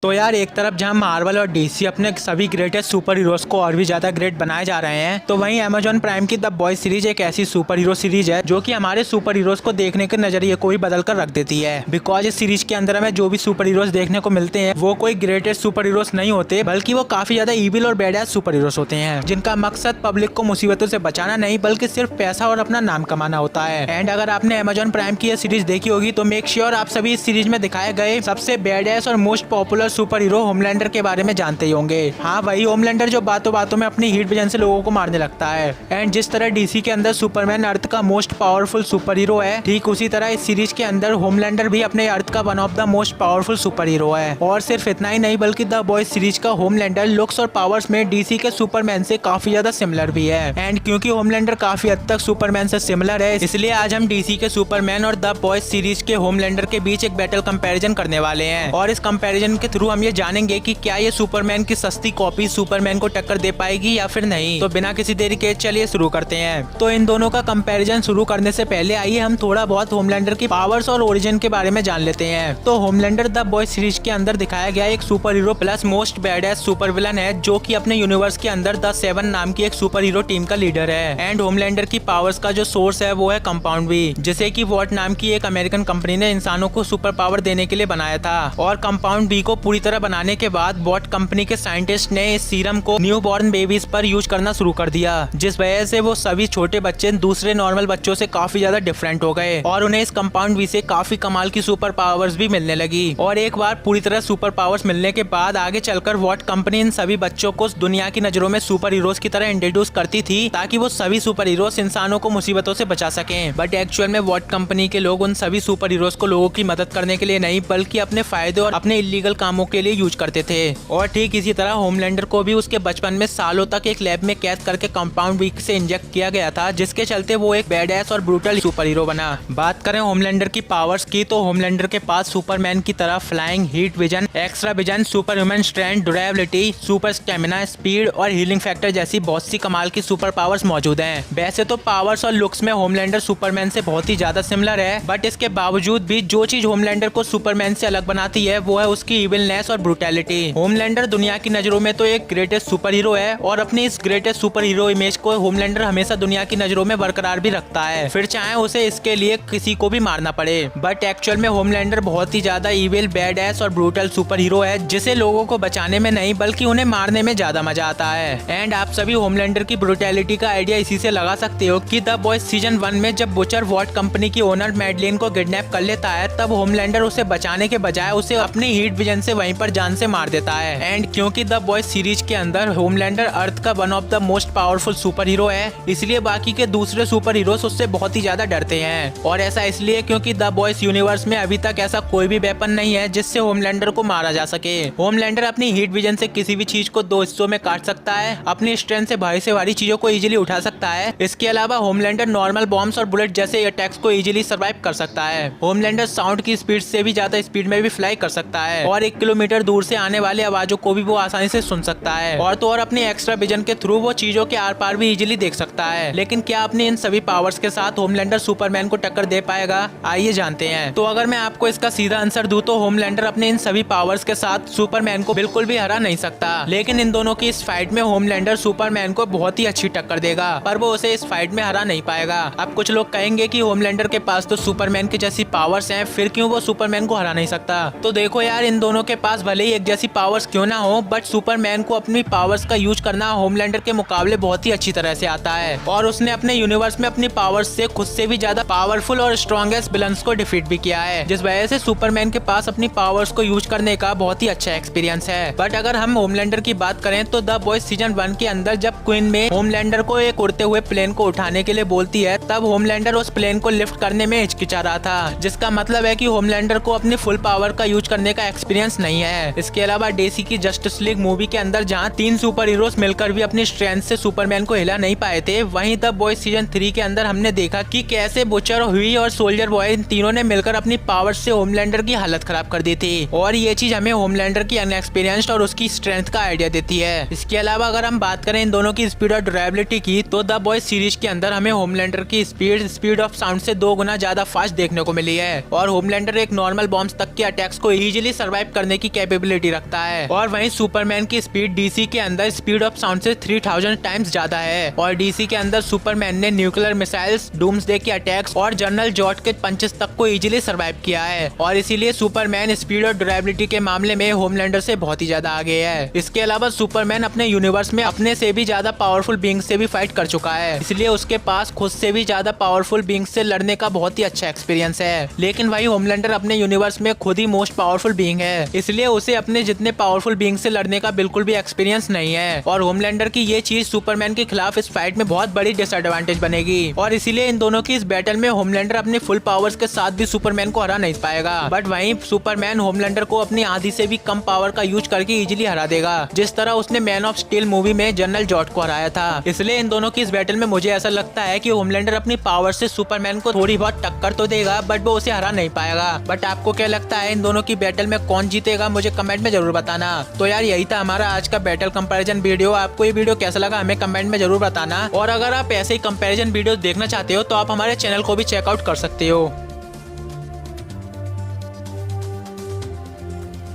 तो यार एक तरफ जहां मार्वल और डीसी अपने सभी ग्रेटेस्ट सुपर हीरोज को और भी ज्यादा ग्रेट बनाए जा रहे हैं, तो वहीं अमेजॉन प्राइम की द बॉयज सीरीज एक ऐसी सुपर हीरो सीरीज है जो कि हमारे सुपर हीरोज को देखने के नजरिए को भी बदल कर रख देती है। बिकॉज इस सीरीज के अंदर हमें जो भी सुपर हीरोज देखने को मिलते हैं वो कोई ग्रेटेस्ट सुपर हीरोज नहीं होते, बल्कि वो काफी ज्यादा ईविल और बैडएस सुपर हीरोज होते हैं जिनका मकसद पब्लिक को मुसीबतों से बचाना नहीं बल्कि सिर्फ पैसा और अपना नाम कमाना होता है। एंड अगर आपने अमेजॉन प्राइम की यह सीरीज देखी होगी तो मेक श्योर आप सभी इस सीरीज में दिखाए गए सबसे बैडएस और most popular super hero Homelander के बारे में जानते ही होंगे। हाँ, वही होमलैंडर जो बातों बातों में अपनी हीट विजन से लोगों को मारने लगता है। एंड जिस तरह डीसी के अंदर सुपरमैन अर्थ का मोस्ट पावरफुल सुपर हीरो है, ठीक उसी तरह इस सीरीज के अंदर होमलैंडर भी अपने अर्थ का one of the most powerful super hero है। और सिर्फ इतना ही नहीं बल्कि द बॉयज सीरीज का होमलैंडर लुक्स और पावर्स में डीसी के सुपरमैन से काफी ज्यादा सिमिलर भी है। एंड क्योंकि होमलैंडर काफी हद तक सुपरमैन से सिमिलर है, इसलिए आज हम डीसी के सुपरमैन और द बॉयज सीरीज के होमलैंडर के बीच एक बैटल कंपैरिजन करने वाले हैं। और इस कंपैरिजन के थ्रू हम ये जानेंगे कि क्या ये सुपरमैन की सस्ती कॉपी सुपरमैन को टक्कर दे पाएगी या फिर नहीं। तो बिना किसी देरी के चलिए शुरू करते हैं। तो इन दोनों का कंपैरिजन शुरू करने से पहले आइए हम थोड़ा बहुत होमलैंडर की पावर्स और ओरिजिन के बारे में जान लेते हैं। तो होमलैंडर द बॉयज सीरीज के अंदर दिखाया गया एक super hero plus most badass super villain है जो कि अपने यूनिवर्स के अंदर द सेवन नाम की एक सुपर हीरो टीम का लीडर है। एंड होमलैंडर की पावर्स का जो सोर्स है वो है कंपाउंड वी, जिसे कि वॉट नाम की एक अमेरिकन कंपनी ने इंसानों को सुपर पावर देने के लिए बनाया था। और कंपाउंड वी को पूरी तरह बनाने के बाद वॉट कंपनी के साइंटिस्ट ने इस सीरम को न्यू बॉर्न बेबीज पर यूज करना शुरू कर दिया, जिस वजह से वो सभी छोटे बच्चे दूसरे नॉर्मल बच्चों से काफी ज्यादा डिफरेंट हो गए और उन्हें इस कंपाउंड वी से काफी कमाल की सुपर पावर्स भी मिलने लगी। और एक बार पूरी तरह सुपर पावर्स मिलने के बाद आगे चलकर वॉट कंपनी इन सभी बच्चों को दुनिया की नजरों में सुपर हीरोज की तरह इंट्रोड्यूस करती थी ताकि वो सभी सुपर हीरोज इंसानों को मुसीबतों से बचा सकें। बट एक्चुअल में वॉट कंपनी के लोग उन सभी सुपर हीरोज को लोगों की मदद करने के लिए नहीं बल्कि अपने फायदे और अपने इलीगल कामों के लिए यूज करते थे। और ठीक इसी तरह होमलैंडर को भी उसके बचपन में सालों तक एक लैब में कैद करके कंपाउंड वीक से इंजेक्ट किया गया था, जिसके चलते वो एक बैडएस और ब्रूटल सुपर हीरो बना। बात करें होमलैंडर की पावर्स की तो होमलैंडर के पास सुपरमैन की तरह flying, heat vision, extra vision, super human strength, durability, super stamina, speed और हीलिंग फैक्टर जैसी बहुत सी कमाल की सुपर पावर्स मौजूद हैं। वैसे तो पावर्स और लुक्स में होमलैंडर सुपरमैन से बहुत ही ज्यादा सिमिलर है, बट इसके बावजूद भी जो चीज होमलैंडर को सुपरमैन से अलग बनाती है वो है उसकी इविलनेस और ब्रूटैलिटी। होमलैंडर दुनिया की नजरों में तो एक ग्रेटेस्ट सुपर हीरो है और अपनी इस ग्रेटेस्ट सुपर हीरो इमेज को होमलैंडर हमेशा दुनिया की नजरों में बरकरार भी रखता है, फिर चाहे उसे इसके लिए किसी को भी मारना पड़े। बट एक्चुअल में होमलैंडर बहुत ही ज्यादा इविल, बैडएस और ब्रूटल सुपर हीरो है जिसे लोगों को बचाने में नहीं बल्कि उन्हें मारने में ज्यादा मजा आता है। एंड आप सभी होमलैंडर की ब्रूटैलिटी का आइडिया इसी से लगा सकते हो कि द बॉयज सीजन 1 में जब बुचर वॉट कंपनी की ओनर मैडलिन को किडनैप कर लेता है तब होमलैंडर उसे बचाने के बजाय उसे अपनी हीट विजन से वहीं पर जान से मार देता है। एंड क्योंकि द बॉयज सीरीज के अंदर होमलैंडर अर्थ का one of the most powerful super hero है, इसलिए बाकी के दूसरे सुपर हीरोज उससे बहुत ही ज्यादा डरते हैं। और ऐसा इसलिए क्योंकि द बॉयज यूनिवर्स में अभी तक ऐसा कोई भी वेपन नहीं है जिससे होमलैंडर को मारा जा सके। होमलैंडर अपनी हीट विजन से किसी भी चीज को 2 हिस्सों में काट सकता है, अपनी स्ट्रेंथ से भारी से भारी चीजों को इजीली उठा सकता है। इसके अलावा होमलैंडर नॉर्मल बॉम्ब्स और बुलेट जैसे अटैक्स को इजीली सर्वाइव कर सकता है। होमलैंडर साउंड की स्पीड से भी ज्यादा स्पीड में भी फ्लाई कर सकता है और 1 किलोमीटर दूर से आने वाली आवाजों को भी वो आसानी से सुन सकता है। और तो और अपने एक्स्ट्रा विजन के थ्रू वो चीजों के आर पार भी इजीली देख सकता है। लेकिन क्या अपने इन सभी पावर्स के साथ होमलैंडर सुपरमैन को टक्कर दे पाएगा? आइए जानते हैं। तो अगर मैं आपको इसका सीधा आंसर दूं तो होमलैंडर अपने इन सभी पावर्स के साथ सुपरमैन को बिल्कुल भी हरा नहीं सकता। लेकिन इन दोनों की इस फाइट में होमलैंडर सुपरमैन को बहुत ही अच्छी टक्कर देगा, पर वो उसे इस फाइट में हरा नहीं पाएगा। अब कुछ लोग कहेंगे कि होमलैंडर के पास तो सुपरमैन की जैसी पावर्स हैं, फिर क्यों वो सुपरमैन को हरा नहीं सकता? तो देखो यार, इन दोनों के पास भले ही एक जैसी पावर्स क्यों ना हो, बट सुपरमैन को अपनी पावर्स का यूज करना होमलैंडर के मुकाबले बहुत ही अच्छी तरह से आता है। और उसने अपने यूनिवर्स में अपनी पावर्स से खुद से भी ज्यादा पावरफुल और स्ट्रॉन्गेस्ट विलन्स को डिफीट भी किया है, जिस वजह से सुपरमैन के पास अपनी पावर्स को यूज करने का बहुत ही अच्छा एक्सपीरियंस है। बट अगर हम होमलैंडर की बात करें तो द बॉयज सीजन 1 के अंदर जब क्वीन में होमलैंडर को एक उड़ते हुए प्लेन को उठाने के लिए बोलती है, तब होमलैंडर उस प्लेन को लिफ्ट करने में हिचकिचा रहा था, जिसका मतलब है कि होमलैंडर को अपनी फुल पावर का यूज करने का एक्सपीरियंस नहीं है। इसके अलावा डीसी की जस्टिस लीग मूवी के अंदर जहां 3 सुपर हीरोज मिलकर भी अपनी स्ट्रेंथ से सुपरमैन को हिला नहीं पाए थे, वहीं द बॉयज सीजन 3 के अंदर हमने देखा कि कैसे बुचर, हुई और सोल्जर बॉय इन तीनों ने मिलकर अपनी पावर से होमलैंडर की हालत खराब कर दी थी। और ये चीज हमें होमलैंडर की अनएक्सपीरियंस्ड और उसकी स्ट्रेंथ का आइडिया देती है। इसके अलावा अगर हम बात करें इन दोनों की स्पीड और ड्यूरेबिलिटी की तो द बॉयज सीरीज के अंदर हमें होमलैंडर की स्पीड ऑफ साउंड से 2 गुना ज्यादा फास्ट देखने को मिली है। और होमलैंडर एक नॉर्मल बॉम्ब्स तक के अटैक्स को इजीली सर्वाइव करने करने की कैपेबिलिटी रखता है। और वहीं सुपरमैन की स्पीड डीसी के अंदर स्पीड ऑफ साउंड से 3000 टाइम्स ज्यादा है। और डीसी के अंदर सुपरमैन ने न्यूक्लियर मिसाइल्स, डूम्सडे के अटैक्स और जनरल जॉर्ज के पंचेस तक को इजीली सर्वाइव किया है। और इसीलिए सुपरमैन स्पीड और ड्यूरेबिलिटी के मामले में होमलैंडर से बहुत ही ज्यादा आगे है। इसके अलावा सुपरमैन अपने यूनिवर्स में अपने से भी ज्यादा पावरफुल बीइंग से भी फाइट कर चुका है, इसलिए उसके पास खुद से भी ज्यादा पावरफुल बीइंग से लड़ने का बहुत ही अच्छा एक्सपीरियंस है। लेकिन भाई होमलैंडर अपने यूनिवर्स में खुद ही मोस्ट पावरफुल बीइंग है, इसलिए उसे अपने जितने पावरफुल बीइंग से लड़ने का बिल्कुल भी एक्सपीरियंस नहीं है। और होमलैंडर की ये चीज सुपरमैन के खिलाफ इस फाइट में बहुत बड़ी डिसएडवांटेज बनेगी। और इसीलिए इन दोनों की इस बैटल में होमलैंडर अपने फुल पावर्स के साथ भी सुपरमैन को हरा नहीं पाएगा, बट वहीं सुपरमैन होमलैंडर को अपनी आधी से भी कम पावर का यूज करके इजीली हरा देगा, जिस तरह उसने मैन ऑफ स्टील मूवी में जनरल जॉर्ज को हराया था। इसलिए इन दोनों की इस बैटल में मुझे ऐसा लगता है कि होमलैंडर अपनी पावर से सुपरमैन को थोड़ी बहुत टक्कर तो देगा, बट वो उसे हरा नहीं पाएगा। बट आपको क्या लगता है इन दोनों की बैटल में कौन जीतेगा, मुझे कमेंट में जरूर बताना। तो यार यही था हमारा आज का बैटल कंपैरिजन वीडियो। आपको ये वीडियो कैसा लगा हमें कमेंट में जरूर बताना। और अगर आप ऐसे ही कंपैरिजन वीडियो देखना चाहते हो तो आप हमारे चैनल को भी चेकआउट कर सकते हो।